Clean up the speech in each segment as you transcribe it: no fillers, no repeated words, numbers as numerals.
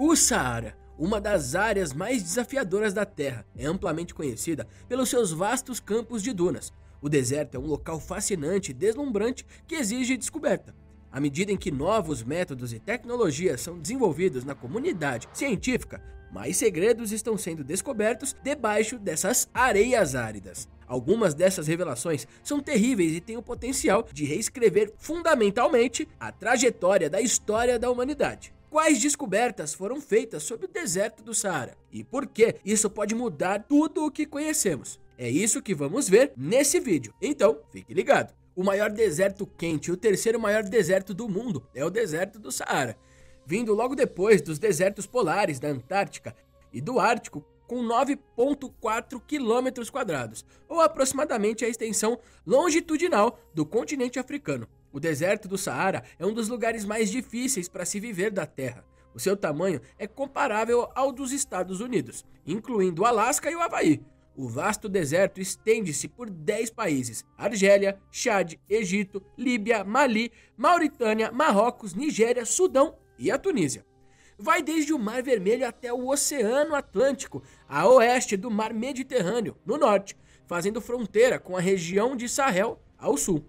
O Saara, uma das áreas mais desafiadoras da Terra, é amplamente conhecida pelos seus vastos campos de dunas. O deserto é um local fascinante e deslumbrante que exige descoberta. À medida em que novos métodos e tecnologias são desenvolvidos na comunidade científica, mais segredos estão sendo descobertos debaixo dessas areias áridas. Algumas dessas revelações são terríveis e têm o potencial de reescrever fundamentalmente a trajetória da história da humanidade. Quais descobertas foram feitas sobre o deserto do Saara? E por que isso pode mudar tudo o que conhecemos? É isso que vamos ver nesse vídeo. Então, fique ligado. O maior deserto quente e o terceiro maior deserto do mundo é o deserto do Saara, vindo logo depois dos desertos polares da Antártica e do Ártico, com 9,4 km², ou aproximadamente a extensão longitudinal do continente africano. O deserto do Saara é um dos lugares mais difíceis para se viver da Terra. O seu tamanho é comparável ao dos Estados Unidos, incluindo o Alasca e o Havaí. O vasto deserto estende-se por 10 países: Argélia, Chad, Egito, Líbia, Mali, Mauritânia, Marrocos, Nigéria, Sudão e a Tunísia. Vai desde o Mar Vermelho até o Oceano Atlântico, a oeste do Mar Mediterrâneo, no norte, fazendo fronteira com a região de Sahel, ao sul.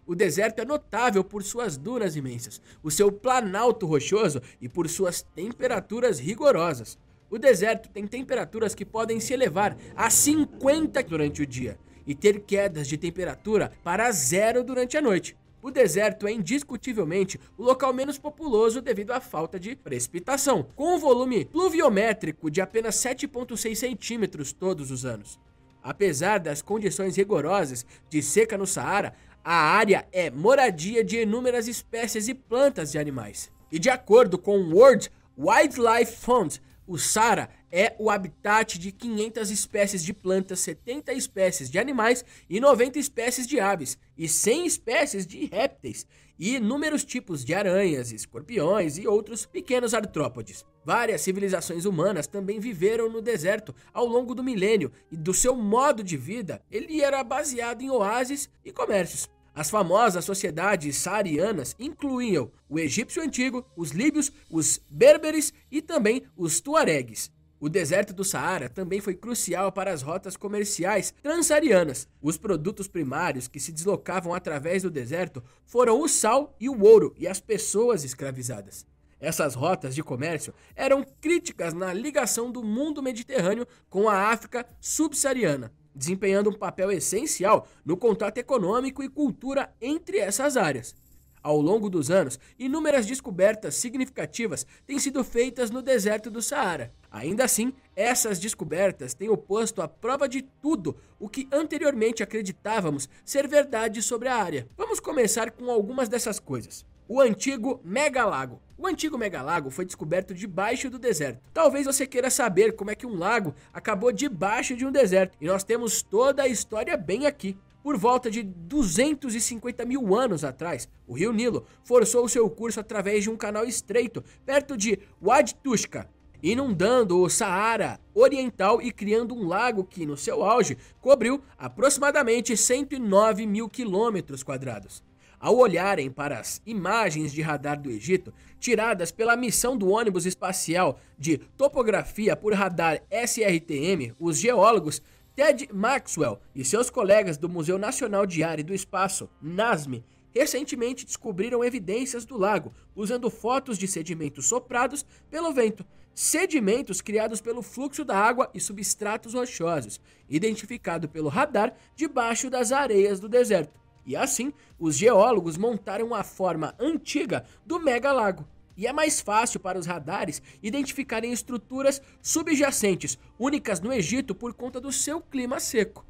O deserto é notável por suas dunas imensas, o seu planalto rochoso e por suas temperaturas rigorosas. O deserto tem temperaturas que podem se elevar a 50 durante o dia e ter quedas de temperatura para zero durante a noite. O deserto é indiscutivelmente o local menos populoso devido à falta de precipitação, com um volume pluviométrico de apenas 7,6 centímetros todos os anos. Apesar das condições rigorosas de seca no Saara, a área é moradia de inúmeras espécies e plantas de animais. E de acordo com o World Wildlife Fund, o Saara é o habitat de 500 espécies de plantas, 70 espécies de animais e 90 espécies de aves, e 100 espécies de répteis, e inúmeros tipos de aranhas, escorpiões e outros pequenos artrópodes. Várias civilizações humanas também viveram no deserto ao longo do milênio, e do seu modo de vida, ele era baseado em oásis e comércios. As famosas sociedades saarianas incluíam o egípcio antigo, os líbios, os berberes e também os tuaregues. O deserto do Saara também foi crucial para as rotas comerciais transsaarianas. Os produtos primários que se deslocavam através do deserto foram o sal e o ouro e as pessoas escravizadas. Essas rotas de comércio eram críticas na ligação do mundo mediterrâneo com a África subsaariana, desempenhando um papel essencial no contato econômico e cultura entre essas áreas. Ao longo dos anos, inúmeras descobertas significativas têm sido feitas no deserto do Saara. Ainda assim, essas descobertas têm posto à prova de tudo o que anteriormente acreditávamos ser verdade sobre a área. Vamos começar com algumas dessas coisas. O antigo megalago. O antigo megalago foi descoberto debaixo do deserto. Talvez você queira saber como é que um lago acabou debaixo de um deserto. E nós temos toda a história bem aqui. Por volta de 250 mil anos atrás, o rio Nilo forçou seu curso através de um canal estreito perto de Wadi Tushka, inundando o Saara Oriental e criando um lago que, no seu auge, cobriu aproximadamente 109 mil km². Ao olharem para as imagens de radar do Egito, tiradas pela missão do ônibus espacial de topografia por radar SRTM, os geólogos Ted Maxwell e seus colegas do Museu Nacional de Ar e do Espaço, NASM, recentemente descobriram evidências do lago, usando fotos de sedimentos soprados pelo vento, sedimentos criados pelo fluxo da água e substratos rochosos, identificado pelo radar debaixo das areias do deserto. E assim, os geólogos montaram a forma antiga do megalago. E é mais fácil para os radares identificarem estruturas subjacentes, únicas no Egito por conta do seu clima seco.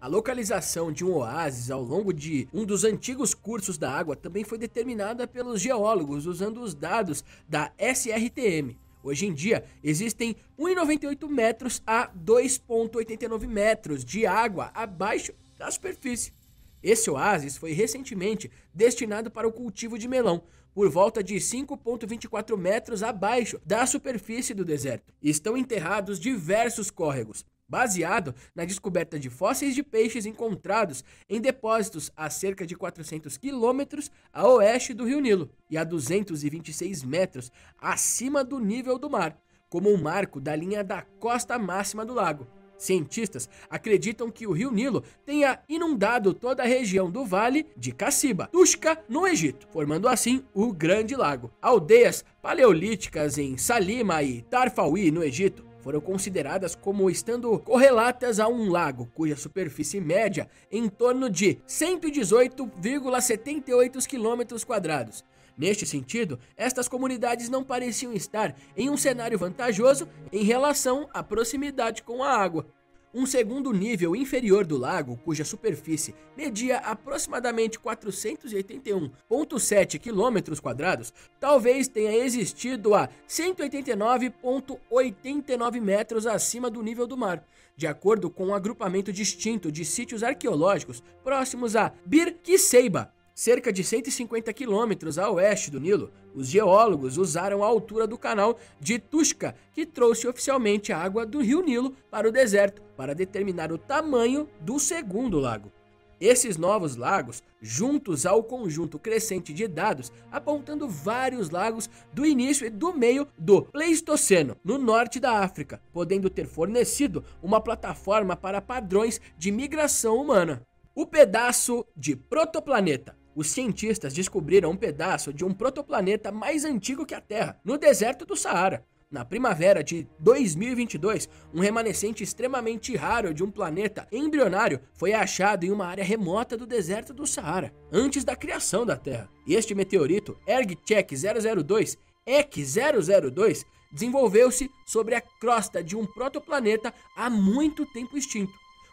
A localização de um oásis ao longo de um dos antigos cursos da água também foi determinada pelos geólogos usando os dados da SRTM. Hoje em dia, existem 1,98 metros a 2,89 metros de água abaixo da superfície. Esse oásis foi recentemente destinado para o cultivo de melão, por volta de 5,24 metros abaixo da superfície do deserto. Estão enterrados diversos córregos, baseado na descoberta de fósseis de peixes encontrados em depósitos a cerca de 400 quilômetros a oeste do Rio Nilo e a 226 metros acima do nível do mar, como um marco da linha da costa máxima do lago. Cientistas acreditam que o Rio Nilo tenha inundado toda a região do Vale de Cassiba, Tushka, no Egito, formando assim o Grande Lago. Aldeias paleolíticas em Salima e Tarfawi, no Egito, foram consideradas como estando correlatas a um lago cuja superfície média em torno de 118,78 km². Neste sentido, estas comunidades não pareciam estar em um cenário vantajoso em relação à proximidade com a água. Um segundo nível inferior do lago, cuja superfície media aproximadamente 481,7 km², talvez tenha existido a 189,89 metros acima do nível do mar, de acordo com um agrupamento distinto de sítios arqueológicos próximos a Bir Kiseiba. Cerca de 150 quilômetros a oeste do Nilo, os geólogos usaram a altura do canal de Tushka, que trouxe oficialmente a água do rio Nilo para o deserto, para determinar o tamanho do segundo lago. Esses novos lagos, juntos ao conjunto crescente de dados apontando vários lagos do início e do meio do Pleistoceno, no norte da África, podendo ter fornecido uma plataforma para padrões de migração humana. O pedaço de protoplaneta. Os cientistas descobriram um pedaço de um protoplaneta mais antigo que a Terra, no deserto do Saara. Na primavera de 2022, um remanescente extremamente raro de um planeta embrionário foi achado em uma área remota do deserto do Saara, antes da criação da Terra. Este meteorito, ERG-CHEK 002, EC 002, desenvolveu-se sobre a crosta de um protoplaneta há muito tempo extinto.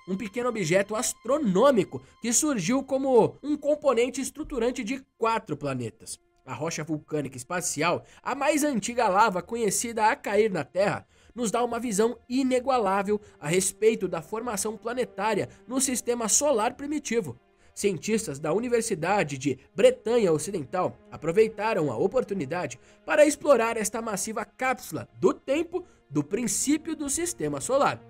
Um pequeno objeto astronômico que surgiu como um componente estruturante de 4 planetas. A rocha vulcânica espacial, a mais antiga lava conhecida a cair na Terra, nos dá uma visão inigualável a respeito da formação planetária no sistema solar primitivo. Cientistas da Universidade de Bretanha Ocidental aproveitaram a oportunidade para explorar esta massiva cápsula do tempo do princípio do sistema solar.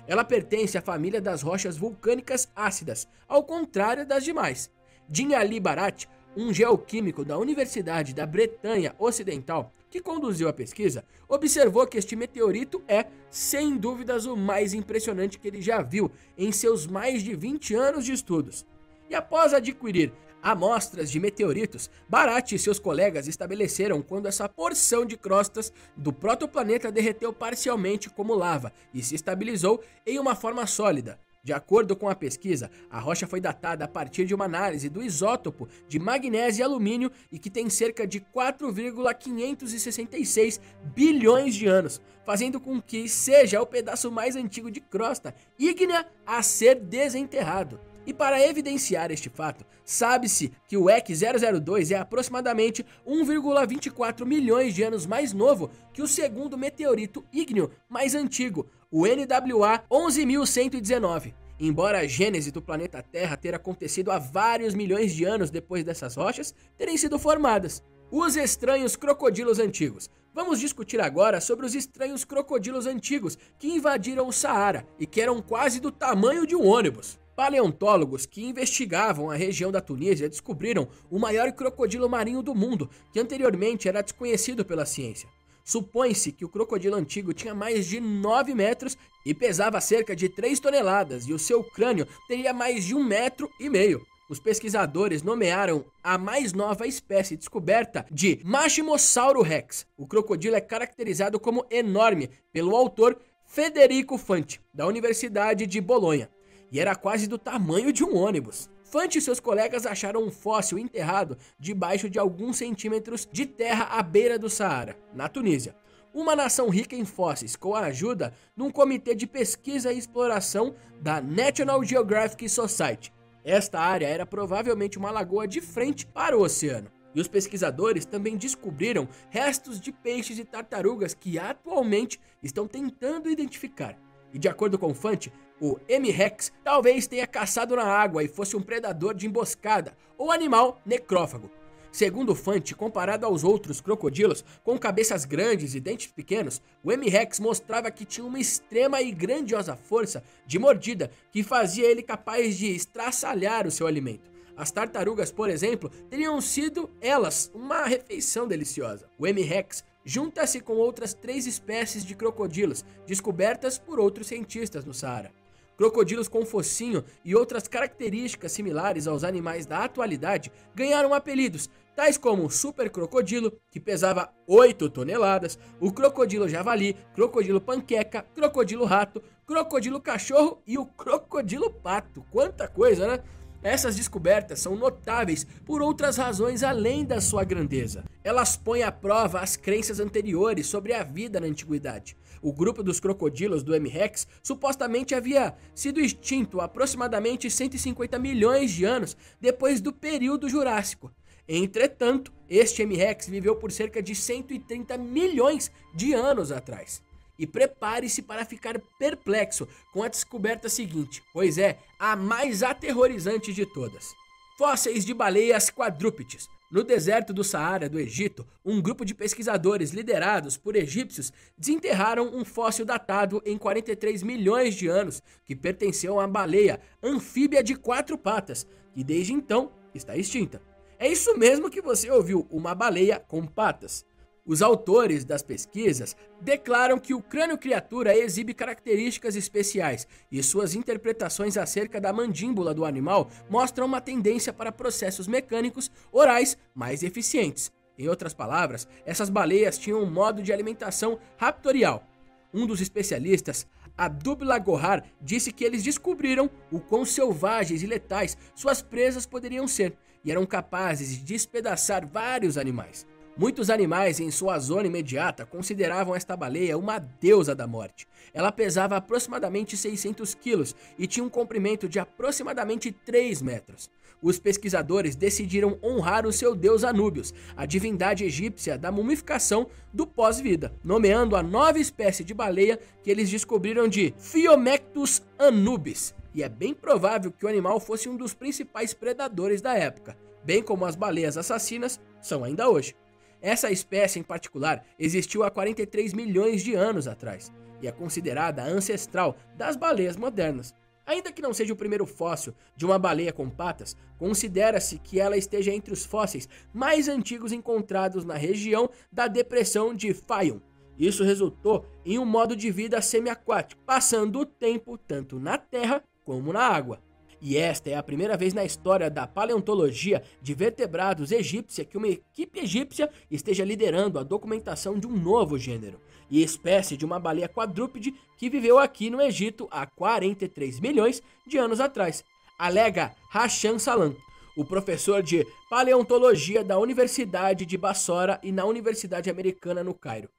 Ela pertence à família das rochas vulcânicas ácidas, ao contrário das demais. Din Ali Bharat, um geoquímico da Universidade da Bretanha Ocidental, que conduziu a pesquisa, observou que este meteorito é, sem dúvidas, o mais impressionante que ele já viu em seus mais de 20 anos de estudos. E após adquirir amostras de meteoritos, Bharat e seus colegas estabeleceram quando essa porção de crostas do protoplaneta derreteu parcialmente como lava e se estabilizou em uma forma sólida. De acordo com a pesquisa, a rocha foi datada a partir de uma análise do isótopo de magnésio e alumínio e que tem cerca de 4,566 bilhões de anos, fazendo com que seja o pedaço mais antigo de crosta ígnea a ser desenterrado. E para evidenciar este fato, sabe-se que o EC 002 é aproximadamente 1,24 milhões de anos mais novo que o segundo meteorito ígneo mais antigo, o NWA 11.119. Embora a gênese do planeta Terra ter acontecido há vários milhões de anos depois dessas rochas terem sido formadas. Os estranhos crocodilos antigos. Vamos discutir agora sobre os estranhos crocodilos antigos que invadiram o Saara e que eram quase do tamanho de um ônibus. Paleontólogos que investigavam a região da Tunísia descobriram o maior crocodilo marinho do mundo, que anteriormente era desconhecido pela ciência. Supõe-se que o crocodilo antigo tinha mais de 9 metros e pesava cerca de 3 toneladas, e o seu crânio teria mais de 1,5 metros. Os pesquisadores nomearam a mais nova espécie descoberta de Machimossauro rex. O crocodilo é caracterizado como enorme pelo autor Federico Fanti, da Universidade de Bolonha, e era quase do tamanho de um ônibus. Fanti e seus colegas acharam um fóssil enterrado debaixo de alguns centímetros de terra à beira do Saara, na Tunísia. Uma nação rica em fósseis, com a ajuda de um comitê de pesquisa e exploração da National Geographic Society. Esta área era provavelmente uma lagoa de frente para o oceano. E os pesquisadores também descobriram restos de peixes e tartarugas que atualmente estão tentando identificar. E de acordo com Fanti, o M-Rex talvez tenha caçado na água e fosse um predador de emboscada ou animal necrófago. Segundo Fante, comparado aos outros crocodilos, com cabeças grandes e dentes pequenos, o M-Rex mostrava que tinha uma extrema e grandiosa força de mordida que fazia ele capaz de estraçalhar o seu alimento. As tartarugas, por exemplo, teriam sido elas uma refeição deliciosa. O M-Rex junta-se com outras 3 espécies de crocodilos descobertas por outros cientistas no Saara. Crocodilos com focinho e outras características similares aos animais da atualidade ganharam apelidos, tais como o super crocodilo, que pesava 8 toneladas, o crocodilo javali, crocodilo panqueca, crocodilo rato, crocodilo cachorro e o crocodilo pato. Quanta coisa, né? Essas descobertas são notáveis por outras razões além da sua grandeza. Elas põem à prova as crenças anteriores sobre a vida na antiguidade. O grupo dos crocodilos do M-Rex supostamente havia sido extinto há aproximadamente 150 milhões de anos depois do período Jurássico. Entretanto, este M-Rex viveu por cerca de 130 milhões de anos atrás. E prepare-se para ficar perplexo com a descoberta seguinte, pois é a mais aterrorizante de todas. Fósseis de baleias quadrúpedes. No deserto do Saara do Egito, um grupo de pesquisadores liderados por egípcios desenterraram um fóssil datado em 43 milhões de anos que pertenceu a uma baleia anfíbia de 4 patas, que desde então está extinta. É isso mesmo que você ouviu, uma baleia com patas. Os autores das pesquisas declaram que o crânio-criatura exibe características especiais e suas interpretações acerca da mandíbula do animal mostram uma tendência para processos mecânicos orais mais eficientes. Em outras palavras, essas baleias tinham um modo de alimentação raptorial. Um dos especialistas, Abdullah Gohar, disse que eles descobriram o quão selvagens e letais suas presas poderiam ser e eram capazes de despedaçar vários animais. Muitos animais em sua zona imediata consideravam esta baleia uma deusa da morte. Ela pesava aproximadamente 600 quilos e tinha um comprimento de aproximadamente 3 metros. Os pesquisadores decidiram honrar o seu deus Anúbios, a divindade egípcia da mumificação do pós-vida, nomeando a nova espécie de baleia que eles descobriram de Phiomectus anubis. E é bem provável que o animal fosse um dos principais predadores da época, bem como as baleias assassinas são ainda hoje. Essa espécie em particular existiu há 43 milhões de anos atrás e é considerada a ancestral das baleias modernas. Ainda que não seja o primeiro fóssil de uma baleia com patas, considera-se que ela esteja entre os fósseis mais antigos encontrados na região da depressão de Fayum. Isso resultou em um modo de vida semiaquático, passando o tempo tanto na terra como na água. E esta é a primeira vez na história da paleontologia de vertebrados egípcia que uma equipe egípcia esteja liderando a documentação de um novo gênero e espécie de uma baleia quadrúpede que viveu aqui no Egito há 43 milhões de anos atrás, alega Hashan Salam, o professor de paleontologia da Universidade de Bassora e na Universidade Americana no Cairo.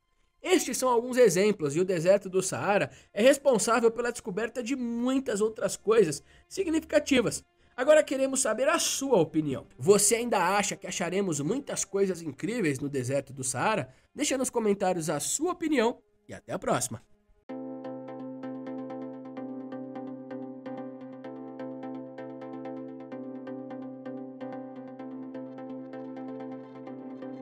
Estes são alguns exemplos e o deserto do Saara é responsável pela descoberta de muitas outras coisas significativas. Agora queremos saber a sua opinião. Você ainda acha que acharemos muitas coisas incríveis no deserto do Saara? Deixa nos comentários a sua opinião e até a próxima.